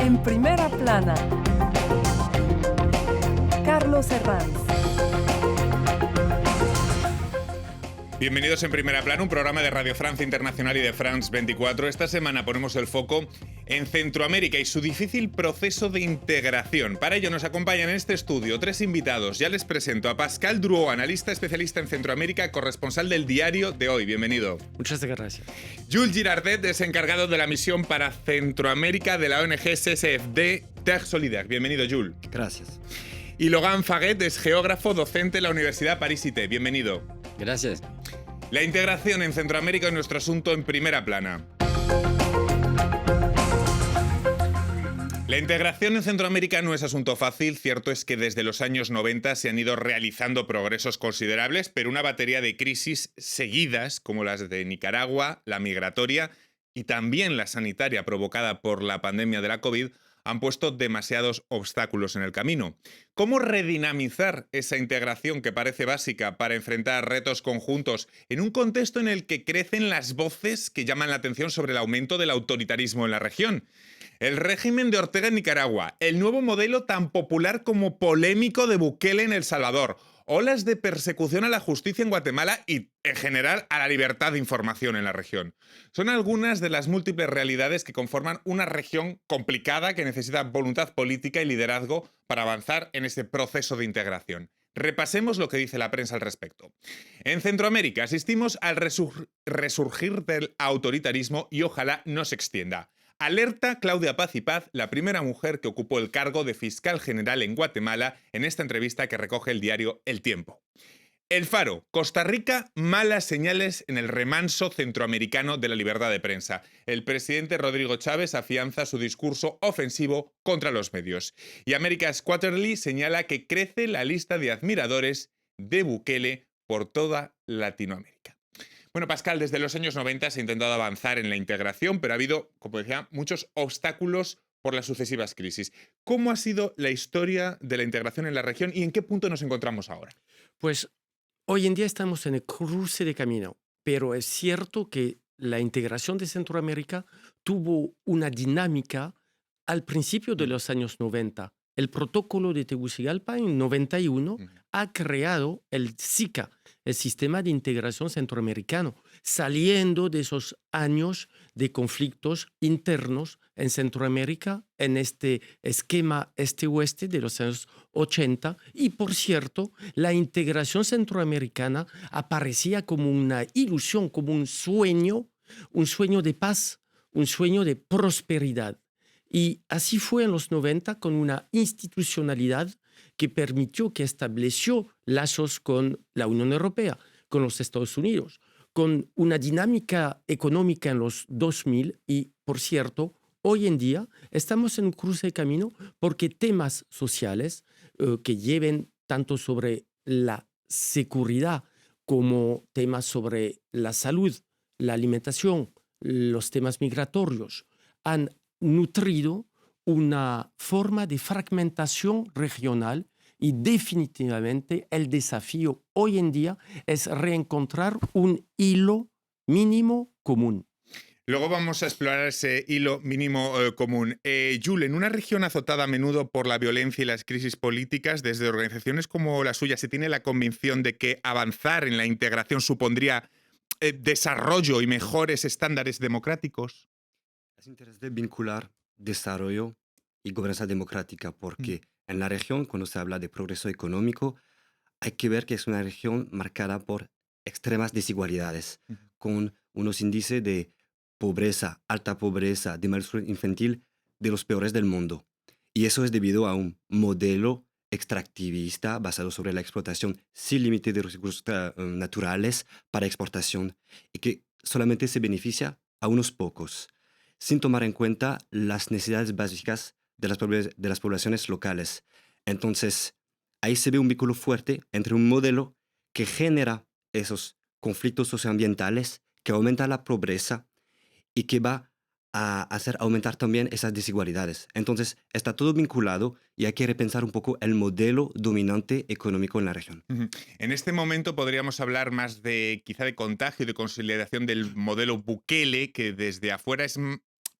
En primera plana, Carlos Herranz. Bienvenidos en Primera Plana, un programa de Radio Francia Internacional y de France 24. Esta semana ponemos el foco en Centroamérica y su difícil proceso de integración. Para ello nos acompañan en este estudio tres invitados. Ya les presento a Pascal Drouot, analista especialista en Centroamérica, corresponsal del Diario de Hoy. Bienvenido. Muchas gracias. Jules Girardet es encargado de la misión para Centroamérica de la ONG CSFD Terre Solidaire. Bienvenido, Jules. Gracias. Y Logan Faguet es geógrafo docente en la Universidad Paris-IT. Bienvenido. Gracias. La integración en Centroamérica es nuestro asunto en Primera Plana. La integración en Centroamérica no es asunto fácil. Cierto es que desde los años 90 se han ido realizando progresos considerables, pero una batería de crisis seguidas, como las de Nicaragua, la migratoria y también la sanitaria provocada por la pandemia de la COVID, han puesto demasiados obstáculos en el camino. ¿Cómo redinamizar esa integración que parece básica para enfrentar retos conjuntos en un contexto en el que crecen las voces que llaman la atención sobre el aumento del autoritarismo en la región? El régimen de Ortega en Nicaragua, el nuevo modelo tan popular como polémico de Bukele en El Salvador, olas de persecución a la justicia en Guatemala y, en general, a la libertad de información en la región. Son algunas de las múltiples realidades que conforman una región complicada que necesita voluntad política y liderazgo para avanzar en ese proceso de integración. Repasemos lo que dice la prensa al respecto. En Centroamérica asistimos al resurgir del autoritarismo y ojalá no se extienda. Alerta Claudia Paz y Paz, la primera mujer que ocupó el cargo de fiscal general en Guatemala, en esta entrevista que recoge el diario El Tiempo. El Faro, Costa Rica, malas señales en el remanso centroamericano de la libertad de prensa. El presidente Rodrigo Chávez afianza su discurso ofensivo contra los medios. Y America's Quarterly señala que crece la lista de admiradores de Bukele por toda Latinoamérica. Bueno, Pascal, desde los años 90 se ha intentado avanzar en la integración, pero ha habido, como decía, muchos obstáculos por las sucesivas crisis. ¿Cómo ha sido la historia de la integración en la región y en qué punto nos encontramos ahora? Pues hoy en día estamos en el cruce de camino, pero es cierto que la integración de Centroamérica tuvo una dinámica al principio de los años 90. El protocolo de Tegucigalpa en 91 ha creado el SICA, el Sistema de Integración Centroamericano, saliendo de esos años de conflictos internos en Centroamérica, en este esquema este-oeste de los años 80. Y, por cierto, la integración centroamericana aparecía como una ilusión, como un sueño de paz, un sueño de prosperidad. Y así fue en los 90 con una institucionalidad que permitió, que estableció lazos con la Unión Europea, con los Estados Unidos, con una dinámica económica en los 2000 y, por cierto, hoy en día estamos en un cruce de camino porque temas sociales que lleven tanto sobre la seguridad como temas sobre la salud, la alimentación, los temas migratorios, han nutrido una forma de fragmentación regional y definitivamente el desafío hoy en día es reencontrar un hilo mínimo común. Luego vamos a explorar ese hilo mínimo común. Jules, en una región azotada a menudo por la violencia y las crisis políticas, desde organizaciones como la suya, ¿se tiene la convicción de que avanzar en la integración supondría desarrollo y mejores estándares democráticos? Es interesante vincular desarrollo y gobernanza democrática porque en la región, cuando se habla de progreso económico, hay que ver que es una región marcada por extremas desigualdades, con unos índices de pobreza, alta pobreza, de malnutrición infantil de los peores del mundo. Y eso es debido a un modelo extractivista basado sobre la explotación sin límite de recursos naturales para exportación y que solamente se beneficia a unos pocos, sin tomar en cuenta las necesidades básicas de las poblaciones locales. Entonces, ahí se ve un vínculo fuerte entre un modelo que genera esos conflictos socioambientales, que aumenta la pobreza y que va a hacer aumentar también esas desigualdades. Entonces, está todo vinculado y hay que repensar un poco el modelo dominante económico en la región. En este momento podríamos hablar más de, quizá, de contagio y de consolidación del modelo Bukele, que desde afuera es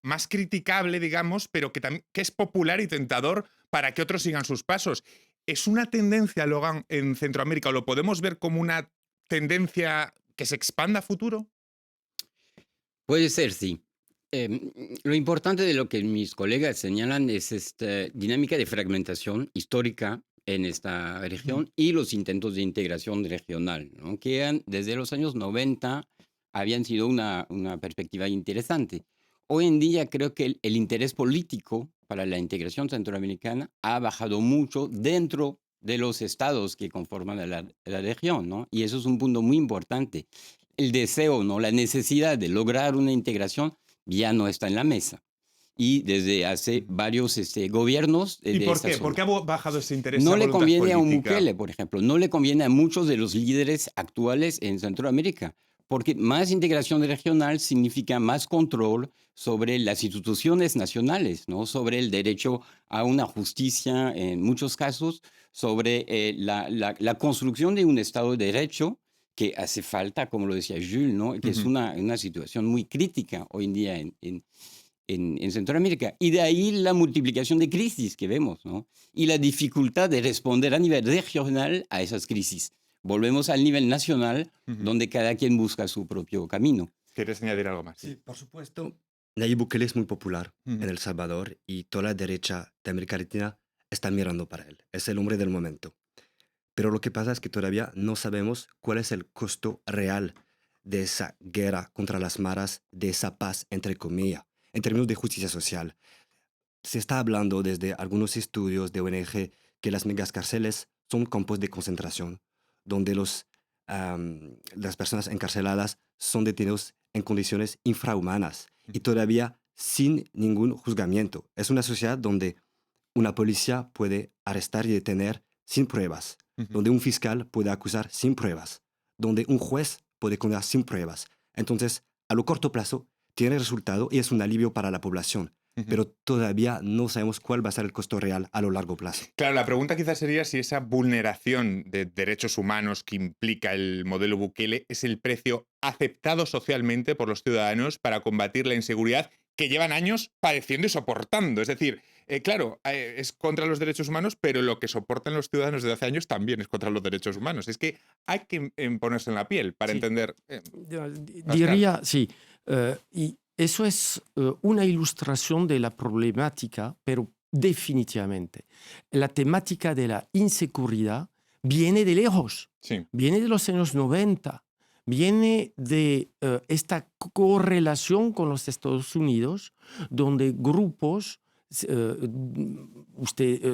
más criticable, digamos, pero que es popular y tentador para que otros sigan sus pasos. ¿Es una tendencia, Logan, en Centroamérica, o lo podemos ver como una tendencia que se expanda a futuro? Puede ser, sí. Lo importante de lo que mis colegas señalan es esta dinámica de fragmentación histórica en esta región y los intentos de integración regional, ¿no? Que desde los años 90 habían sido una perspectiva interesante. Hoy en día creo que el interés político para la integración centroamericana ha bajado mucho dentro de los estados que conforman la región, ¿no? Y eso es un punto muy importante. El deseo, ¿no? La necesidad de lograr una integración ya no está en la mesa. Y desde hace varios gobiernos ¿Y de por esta qué? zona. ¿Por qué ha bajado ese interés? No esa le voluntad conviene a un política? Bukele, por ejemplo, no le conviene a muchos de los líderes actuales en Centroamérica, porque más integración regional significa más control sobre las instituciones nacionales, ¿no? Sobre el derecho a una justicia en muchos casos, sobre la construcción de un Estado de Derecho que hace falta, como lo decía Jules, ¿no? Que es una situación muy crítica hoy en día en Centroamérica. Y de ahí la multiplicación de crisis que vemos, ¿no? Y la dificultad de responder a nivel regional a esas crisis. Volvemos al nivel nacional, donde cada quien busca su propio camino. ¿Quieres añadir algo más? Sí, por supuesto. Nayib Bukele es muy popular en El Salvador y toda la derecha de América Latina está mirando para él. Es el hombre del momento. Pero lo que pasa es que todavía no sabemos cuál es el costo real de esa guerra contra las maras, de esa paz, entre comillas, en términos de justicia social. Se está hablando desde algunos estudios de ONG que las megacárceles son campos de concentración, donde las personas encarceladas son detenidos en condiciones infrahumanas y todavía sin ningún juzgamiento. Es una sociedad donde una policía puede arrestar y detener sin pruebas, donde un fiscal puede acusar sin pruebas, donde un juez puede condenar sin pruebas. Entonces, a lo corto plazo, tiene resultado y es un alivio para la población. Pero todavía no sabemos cuál va a ser el costo real a lo largo plazo. Claro, la pregunta quizás sería si esa vulneración de derechos humanos que implica el modelo Bukele es el precio aceptado socialmente por los ciudadanos para combatir la inseguridad que llevan años padeciendo y soportando. Es decir, claro, es contra los derechos humanos, pero lo que soportan los ciudadanos desde hace años también es contra los derechos humanos. Es que hay que ponerse en la piel para entender. Diría, sí, y eso es una ilustración de la problemática, pero definitivamente. La temática de la inseguridad viene de lejos, Sí. viene de los años 90, viene de esta correlación con los Estados Unidos, donde grupos,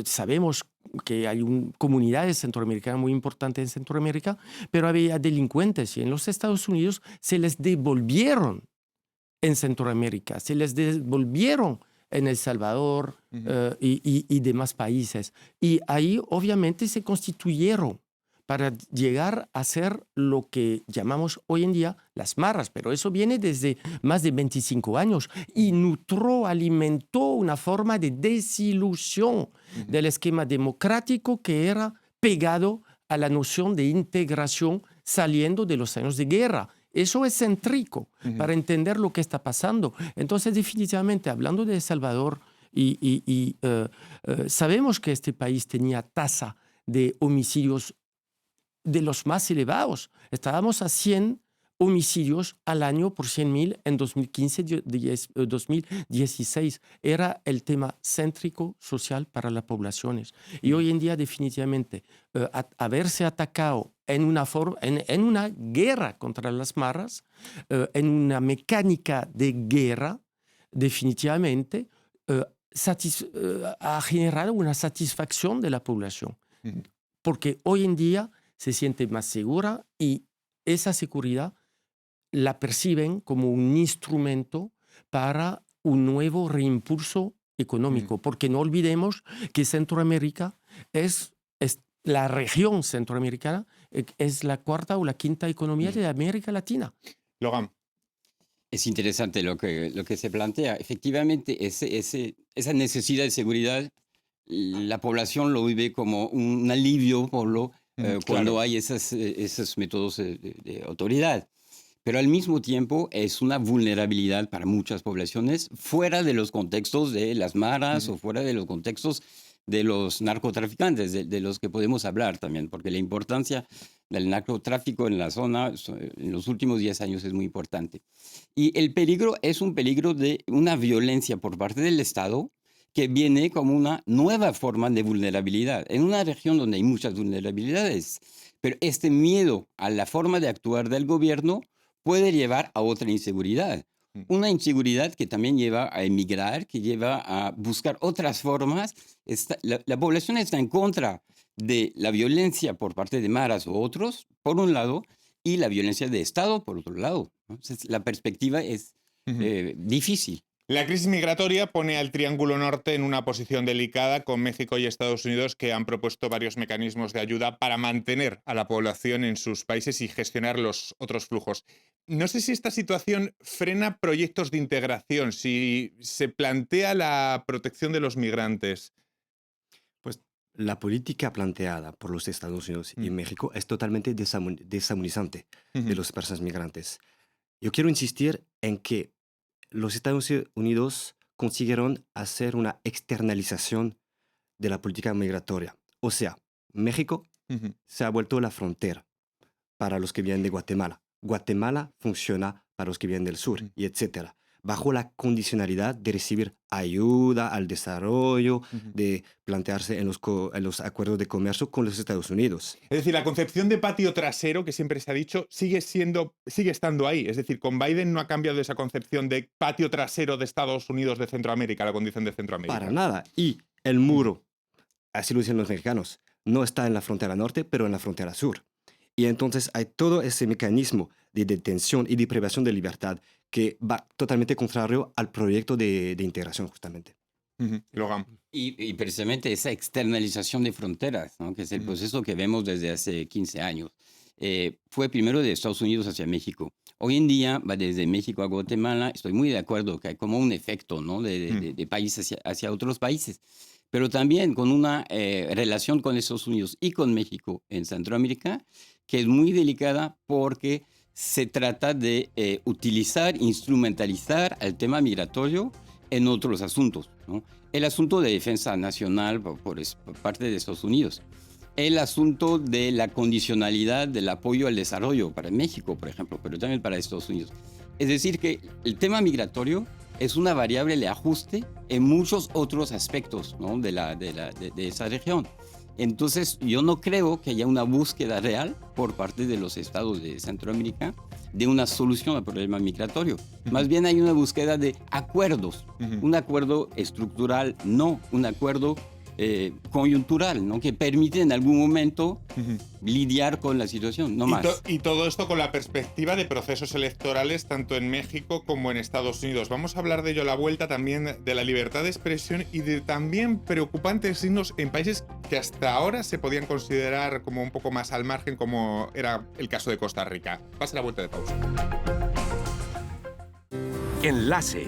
sabemos que hay comunidades centroamericanas muy importantes en Centroamérica, pero había delincuentes y en los Estados Unidos se les devolvieron en Centroamérica, se les devolvieron en El Salvador y demás países. Y ahí obviamente se constituyeron para llegar a ser lo que llamamos hoy en día las maras, pero eso viene desde más de 25 años y alimentó una forma de desilusión del esquema democrático que era pegado a la noción de integración saliendo de los años de guerra. Eso es céntrico para entender lo que está pasando. Entonces, definitivamente, hablando de El Salvador, sabemos que este país tenía tasa de homicidios de los más elevados. Estábamos a 100 homicidios al año por 100.000 en 2015-2016. Era el tema céntrico social para las poblaciones. Y hoy en día, definitivamente, haberse atacado en una guerra contra las maras, en una mecánica de guerra, definitivamente ha generado una satisfacción de la población. Porque hoy en día se siente más segura y esa seguridad la perciben como un instrumento para un nuevo reimpulso económico. Porque no olvidemos que Centroamérica es la región centroamericana, es la cuarta o la quinta economía de América Latina. Logan. Es interesante lo que se plantea. Efectivamente, esa necesidad de seguridad, la población lo vive como un alivio cuando hay esos métodos de autoridad. pero al mismo tiempo es una vulnerabilidad para muchas poblaciones fuera de los contextos de las maras o fuera de los contextos de los narcotraficantes, de los que podemos hablar también, porque la importancia del narcotráfico en la zona en los últimos 10 años es muy importante. Y el peligro es un peligro de una violencia por parte del Estado que viene como una nueva forma de vulnerabilidad, en una región donde hay muchas vulnerabilidades. Pero este miedo a la forma de actuar del gobierno puede llevar a otra inseguridad. Una inseguridad que también lleva a emigrar, que lleva a buscar otras formas. La población está en contra de la violencia por parte de maras o otros, por un lado, y la violencia de Estado, por otro lado. Entonces, la perspectiva es difícil. La crisis migratoria pone al Triángulo Norte en una posición delicada con México y Estados Unidos, que han propuesto varios mecanismos de ayuda para mantener a la población en sus países y gestionar los otros flujos. No sé si esta situación frena proyectos de integración, si se plantea la protección de los migrantes. Pues la política planteada por los Estados Unidos y México es totalmente deshumanizante de los personas migrantes. Yo quiero insistir en que los Estados Unidos consiguieron hacer una externalización de la política migratoria. O sea, México se ha vuelto la frontera para los que vienen de Guatemala. Guatemala funciona para los que vienen del sur, y etcétera, bajo la condicionalidad de recibir ayuda al desarrollo, de plantearse en los acuerdos de comercio con los Estados Unidos. Es decir, la concepción de patio trasero, que siempre se ha dicho, sigue estando ahí. Es decir, con Biden no ha cambiado esa concepción de patio trasero de Estados Unidos de Centroamérica, la condición de Centroamérica. Para nada. Y el muro, así lo dicen los mexicanos, no está en la frontera norte, pero en la frontera sur. Y entonces hay todo ese mecanismo de detención y de privación de libertad que va totalmente contrario al proyecto de integración, justamente. Logan. Y precisamente esa externalización de fronteras, ¿no? Que es el proceso que vemos desde hace 15 años. Fue primero de Estados Unidos hacia México. Hoy en día va desde México a Guatemala. Estoy muy de acuerdo que hay como un efecto, ¿no? de países hacia otros países. Pero también con una relación con Estados Unidos y con México en Centroamérica, que es muy delicada porque se trata de utilizar, instrumentalizar el tema migratorio en otros asuntos, ¿no? El asunto de defensa nacional por parte de Estados Unidos. El asunto de la condicionalidad del apoyo al desarrollo para México, por ejemplo, pero también para Estados Unidos. Es decir, que el tema migratorio es una variable de ajuste en muchos otros aspectos, ¿no? de esa región. Entonces, yo no creo que haya una búsqueda real por parte de los estados de Centroamérica de una solución al problema migratorio. Más bien hay una búsqueda de acuerdos, un acuerdo estructural, no un acuerdo coyuntural, ¿no? Que permite en algún momento lidiar con la situación, no más. Y todo esto con la perspectiva de procesos electorales tanto en México como en Estados Unidos. Vamos a hablar de ello a la vuelta, también de la libertad de expresión y de también preocupantes signos en países que hasta ahora se podían considerar como un poco más al margen, como era el caso de Costa Rica. Pase la vuelta de pausa. Enlace.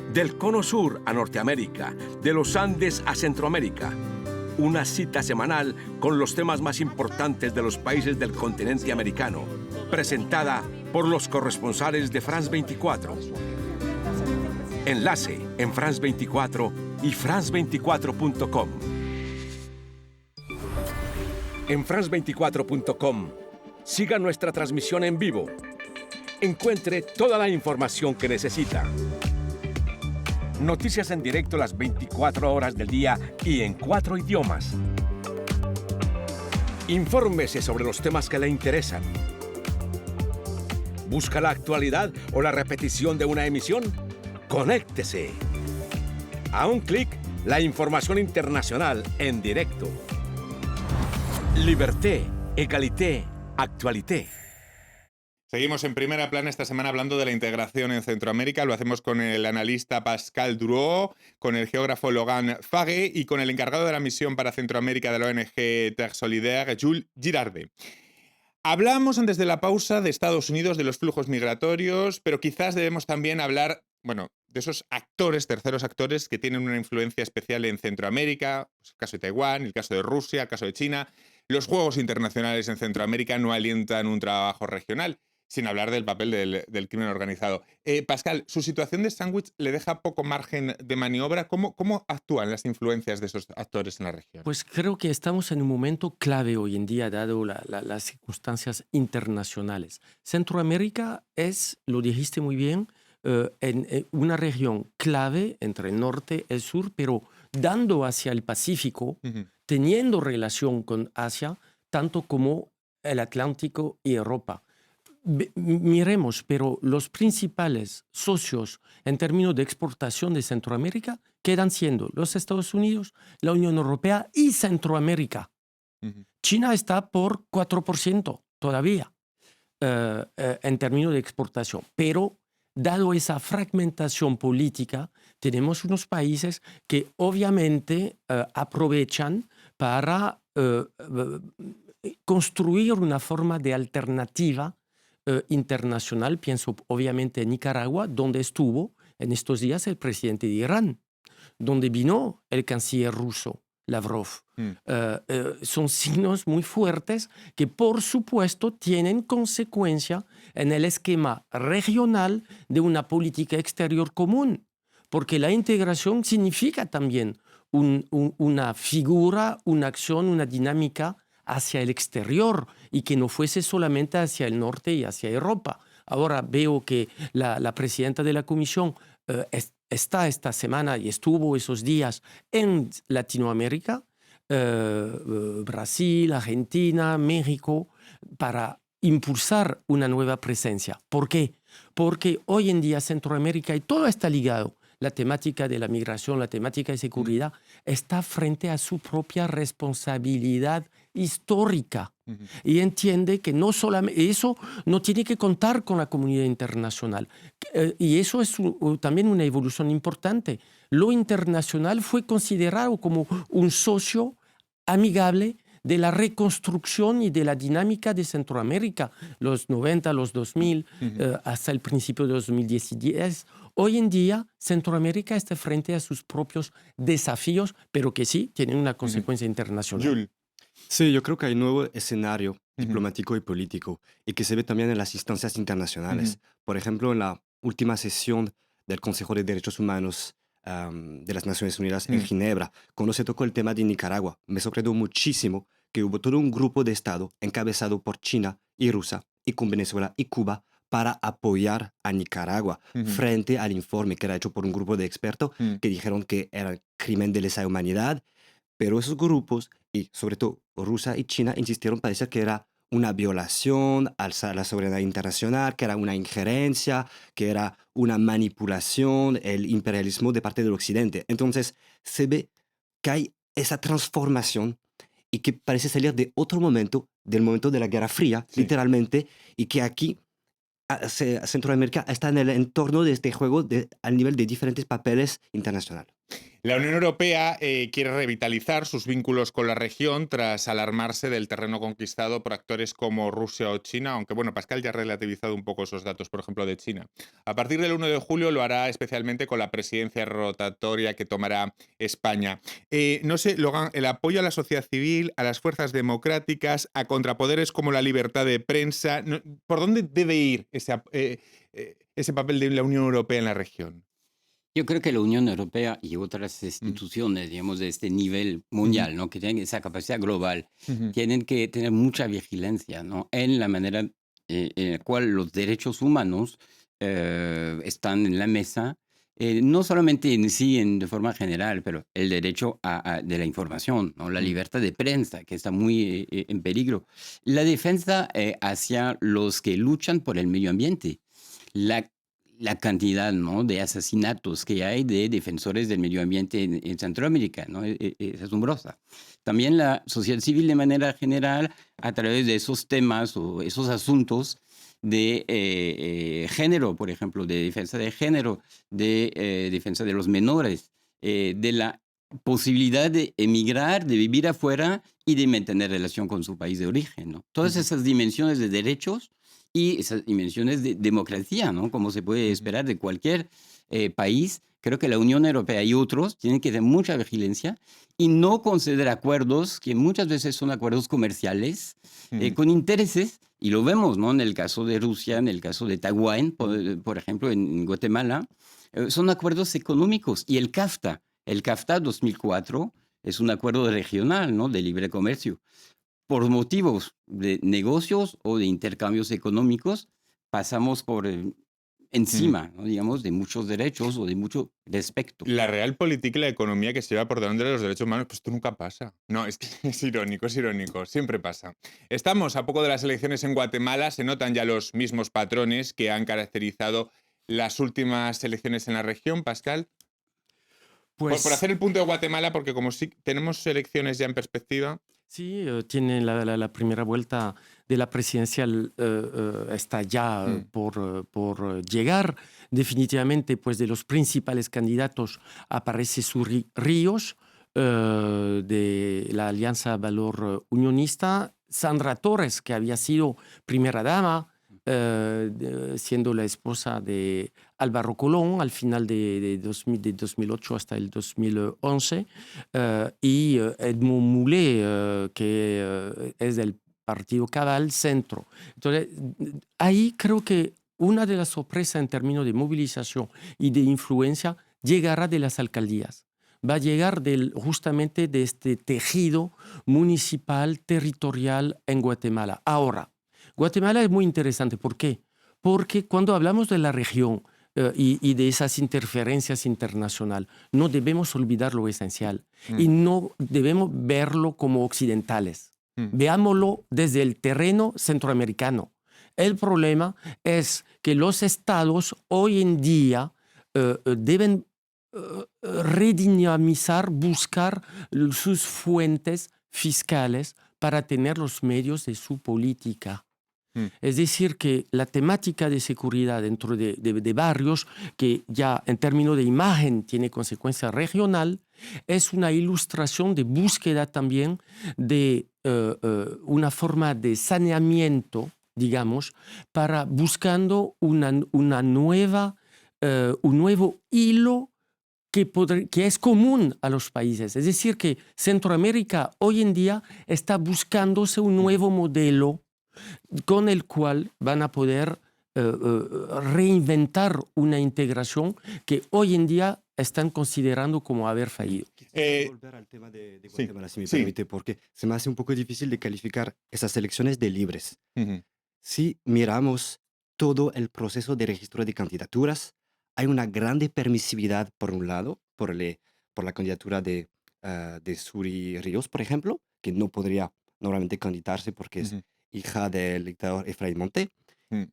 Del Cono Sur a Norteamérica, de los Andes a Centroamérica. Una cita semanal con los temas más importantes de los países del continente americano. Presentada por los corresponsales de France 24. Enlace en France 24 y france24.com. En france24.com, siga nuestra transmisión en vivo. Encuentre toda la información que necesita. Noticias en directo las 24 horas del día y en 4 idiomas. Infórmese sobre los temas que le interesan. ¿Busca la actualidad o la repetición de una emisión? ¡Conéctese! A un clic, la información internacional en directo. Liberté, égalité, actualité. Seguimos en Primera Plana esta semana hablando de la integración en Centroamérica. Lo hacemos con el analista Pascal Drouot, con el geógrafo Logan Fague y con el encargado de la misión para Centroamérica de la ONG Terre Solidaire, Jules Girardet. Hablábamos antes de la pausa de Estados Unidos, de los flujos migratorios, pero quizás debemos también hablar, bueno, de esos actores, terceros actores que tienen una influencia especial en Centroamérica, pues el caso de Taiwán, el caso de Rusia, el caso de China. Los juegos internacionales en Centroamérica no alientan un trabajo regional. sin hablar del papel del crimen organizado. Pascal, su situación de sándwich le deja poco margen de maniobra. ¿Cómo actúan las influencias de esos actores en la región? Pues creo que estamos en un momento clave hoy en día, dado las circunstancias internacionales. Centroamérica es, lo dijiste muy bien, en una región clave entre el norte y el sur, pero dando hacia el Pacífico, teniendo relación con Asia, tanto como el Atlántico y Europa. Miremos, pero los principales socios en términos de exportación de Centroamérica quedan siendo los Estados Unidos, la Unión Europea y Centroamérica. China está por 4% todavía en términos de exportación, pero dado esa fragmentación política, tenemos unos países que obviamente aprovechan para construir una forma de alternativa internacional. Pienso obviamente en Nicaragua, donde estuvo en estos días el presidente de Irán, donde vino el canciller ruso, Lavrov. Son signos muy fuertes que, por supuesto, tienen consecuencia en el esquema regional de una política exterior común, porque la integración significa también una figura, una acción, una dinámica hacia el exterior y que no fuese solamente hacia el norte y hacia Europa. Ahora veo que la presidenta de la Comisión está esta semana y estuvo esos días en Latinoamérica, Brasil, Argentina, México, para impulsar una nueva presencia. ¿Por qué? Porque hoy en día Centroamérica, y todo está ligado, la temática de la migración, la temática de seguridad, está frente a su propia responsabilidad histórica. Y entiende que no solamente eso no tiene que contar con la comunidad internacional. Y eso es también una evolución importante. Lo internacional fue considerado como un socio amigable de la reconstrucción y de la dinámica de Centroamérica, los 90, los 2000, hasta el principio de 2010. Hoy en día, Centroamérica está frente a sus propios desafíos, pero que sí tienen una consecuencia internacional. Jules. Sí, yo creo que hay un nuevo escenario diplomático y político y que se ve también en las instancias internacionales. Por ejemplo, en la última sesión del Consejo de Derechos Humanos de las Naciones Unidas en Ginebra, cuando se tocó el tema de Nicaragua, me sorprendió muchísimo que hubo todo un grupo de Estado encabezado por China y Rusia y con Venezuela y Cuba para apoyar a Nicaragua frente al informe que era hecho por un grupo de expertos que dijeron que era crimen de lesa humanidad. Pero esos grupos, y sobre todo Rusia y China, insistieron para decir que era una violación a la soberanía internacional, que era una injerencia, que era una manipulación, el imperialismo de parte del Occidente. Entonces se ve que hay esa transformación y que parece salir de otro momento, del momento de la Guerra Fría, literalmente, y que aquí Centroamérica está en el entorno de este juego al nivel de diferentes papeles internacionales. La Unión Europea quiere revitalizar sus vínculos con la región tras alarmarse del terreno conquistado por actores como Rusia o China, aunque bueno, Pascal ya ha relativizado un poco esos datos, por ejemplo, de China. A partir del 1 de julio lo hará especialmente con la presidencia rotatoria que tomará España. No sé, Logan, el apoyo a la sociedad civil, a las fuerzas democráticas, a contrapoderes como la libertad de prensa, ¿por dónde debe ir ese papel de la Unión Europea en la región? Yo creo que la Unión Europea y otras instituciones, digamos, de este nivel mundial, ¿no? Que tienen esa capacidad global, tienen que tener mucha vigilancia, ¿no? En la manera en la cual los derechos humanos están en la mesa, no solamente en sí, de forma general, pero el derecho de la información, ¿no? La libertad de prensa, que está muy en peligro. La defensa hacia los que luchan por el medio ambiente. La cantidad, ¿no?, de asesinatos que hay de defensores del medio ambiente en Centroamérica, ¿no? Es asombrosa. También la sociedad civil de manera general, a través de esos temas o esos asuntos de género, por ejemplo, de defensa de género, de defensa de los menores, de la posibilidad de emigrar, de vivir afuera y de mantener relación con su país de origen, ¿no? Todas esas dimensiones de derechos y esas dimensiones de democracia, ¿no? Como se puede esperar de cualquier país. Creo que la Unión Europea y otros tienen que tener mucha vigilancia y no conceder acuerdos que muchas veces son acuerdos comerciales con intereses Y lo vemos, ¿no? En el caso de Rusia, en el caso de Taiwán, por ejemplo, en Guatemala, son acuerdos económicos. Y el CAFTA 2004 es un acuerdo regional, ¿no? De libre comercio. Por motivos de negocios o de intercambios económicos, pasamos por encima, ¿no? Digamos, de muchos derechos o de mucho respeto. La realpolitik y la economía que se lleva por delante de los derechos humanos, pues esto nunca pasa. No, es que es irónico, siempre pasa. Estamos a poco de las elecciones en Guatemala, se notan ya los mismos patrones que han caracterizado las últimas elecciones en la región, Pascal. Pues Por hacer el punto de Guatemala, porque como sí tenemos elecciones ya en perspectiva. sí, tiene la primera vuelta de la presidencial está ya por llegar. Definitivamente, pues de los principales candidatos aparece Ríos, de la Alianza Valor Unionista, Sandra Torres, que había sido primera dama, siendo la esposa de Álvaro Colón al final de 2008 hasta el 2011, y Edmond Moulet, que es del Partido Cabal Centro. Entonces, ahí creo que una de las sorpresas en términos de movilización y de influencia llegará de las alcaldías. Va a llegar justamente de este tejido municipal, territorial en Guatemala. Ahora, Guatemala es muy interesante. ¿Por qué? Porque cuando hablamos de la región y de esas interferencias internacionales, no debemos olvidar lo esencial y no debemos verlo como occidentales. Veámoslo desde el terreno centroamericano. El problema es que los estados hoy en día deben redinamizar, buscar sus fuentes fiscales para tener los medios de su política. Es decir, que la temática de seguridad dentro de barrios, que ya en términos de imagen tiene consecuencia regional, es una ilustración de búsqueda también de una forma de saneamiento, digamos, para buscando una nueva, un nuevo hilo que es común a los países. Es decir, que Centroamérica hoy en día está buscándose un nuevo modelo con el cual van a poder reinventar una integración que hoy en día están considerando como haber fallido. Volver al tema de Guatemala, si me permite, porque se me hace un poco difícil de calificar esas elecciones de libres. Si miramos todo el proceso de registro de candidaturas, hay una grande permisividad, por un lado, por la candidatura de Suri Ríos, por ejemplo, que no podría normalmente candidatarse porque es hija del dictador Efraín Monte,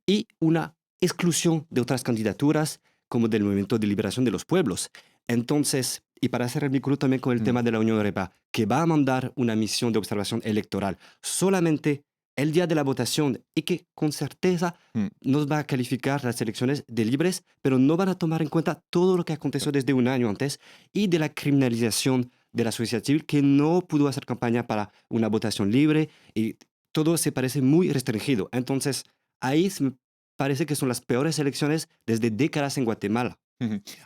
y una exclusión de otras candidaturas, como del Movimiento de Liberación de los Pueblos. Entonces, y para hacer el vínculo también con el tema de la Unión Europea, que va a mandar una misión de observación electoral solamente el día de la votación y que con certeza nos va a calificar las elecciones de libres, pero no van a tomar en cuenta todo lo que aconteció desde un año antes y de la criminalización de la sociedad civil que no pudo hacer campaña para una votación libre y todo se parece muy restringido. Entonces, ahí me parece que son las peores elecciones desde décadas en Guatemala.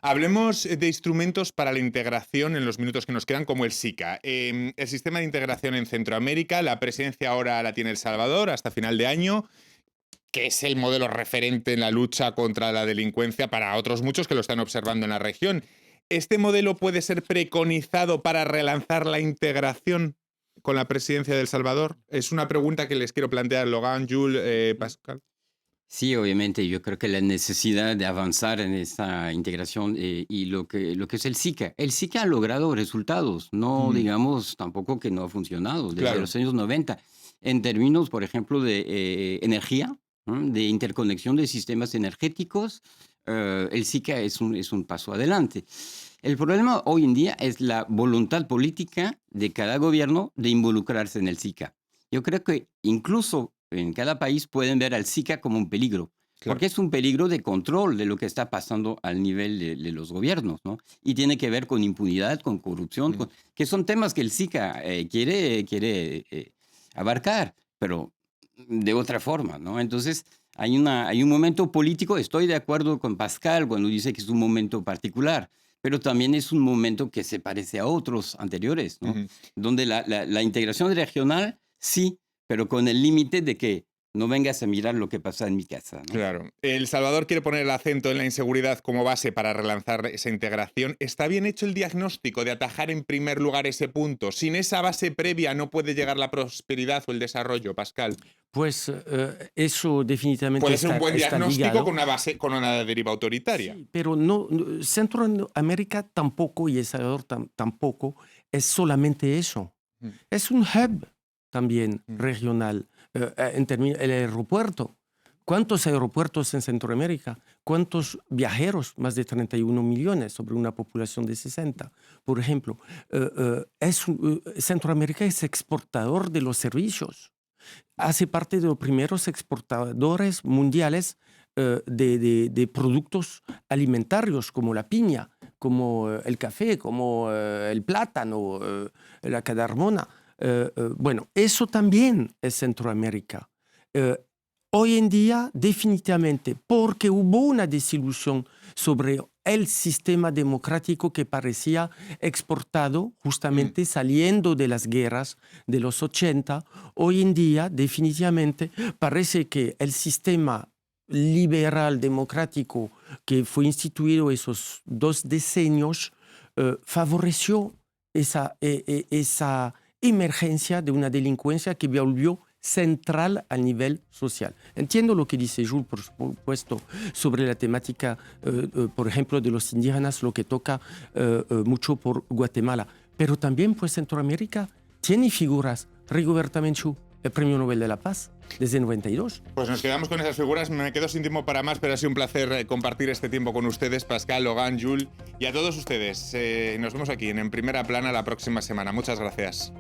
Hablemos de instrumentos para la integración en los minutos que nos quedan, como el SICA. El sistema de integración en Centroamérica, la presidencia ahora la tiene El Salvador hasta final de año, que es el modelo referente en la lucha contra la delincuencia para otros muchos que lo están observando en la región. ¿Este modelo puede ser preconizado para relanzar la integración con la presidencia de El Salvador? Es una pregunta que les quiero plantear, Logan, Jules, Pascal. Sí, obviamente, yo creo que la necesidad de avanzar en esta integración y lo que es el SICA. El SICA ha logrado resultados, no digamos tampoco que no ha funcionado desde los años 90. En términos, por ejemplo, de energía, de interconexión de sistemas energéticos, el SICA es un paso adelante. El problema hoy en día es la voluntad política de cada gobierno de involucrarse en el SICA. Yo creo que incluso en cada país pueden ver al SICA como un peligro, porque es un peligro de control de lo que está pasando al nivel de los gobiernos, ¿no? Y tiene que ver con impunidad, con corrupción, que son temas que el SICA quiere abarcar, pero de otra forma, ¿no? Entonces, hay un momento político, estoy de acuerdo con Pascal cuando dice que es un momento particular, pero también es un momento que se parece a otros anteriores, ¿no? Donde la integración regional, sí, pero con el límite de que No vengas a mirar lo que pasa en mi casa, ¿no? Claro. El Salvador quiere poner el acento en la inseguridad como base para relanzar esa integración. ¿Está bien hecho el diagnóstico de atajar en primer lugar ese punto? Sin esa base previa no puede llegar la prosperidad o el desarrollo, Pascal. Pues eso definitivamente Puede ser un buen está diagnóstico ligado. con una base, con una deriva autoritaria. Sí, pero Centroamérica tampoco y El Salvador tampoco es solamente eso. Mm. Es un hub también Mm. regional. El aeropuerto. ¿Cuántos aeropuertos en Centroamérica? ¿Cuántos viajeros? Más de 31 millones sobre una población de 60. Por ejemplo, Centroamérica es exportador de los servicios. Hace parte de los primeros exportadores mundiales de productos alimentarios como la piña, como el café, como el plátano, la cardamomo. Bueno, eso también es Centroamérica. Hoy en día, definitivamente, porque hubo una desilusión sobre el sistema democrático que parecía exportado justamente saliendo de las guerras de los 80, hoy en día, definitivamente, parece que el sistema liberal democrático que fue instituido esos 2 decenios favoreció esa emergencia de una delincuencia que volvió central a nivel social. Entiendo lo que dice Jules, por supuesto, sobre la temática, por ejemplo, de los indígenas, lo que toca mucho por Guatemala. Pero también, pues, Centroamérica tiene figuras. Rigoberta Menchú, el Premio Nobel de la Paz, desde 92. Pues nos quedamos con esas figuras. Me quedo sin tiempo para más, pero ha sido un placer compartir este tiempo con ustedes, Pascal, Logan, Jules, y a todos ustedes. Nos vemos aquí en Primera Plana la próxima semana. Muchas gracias.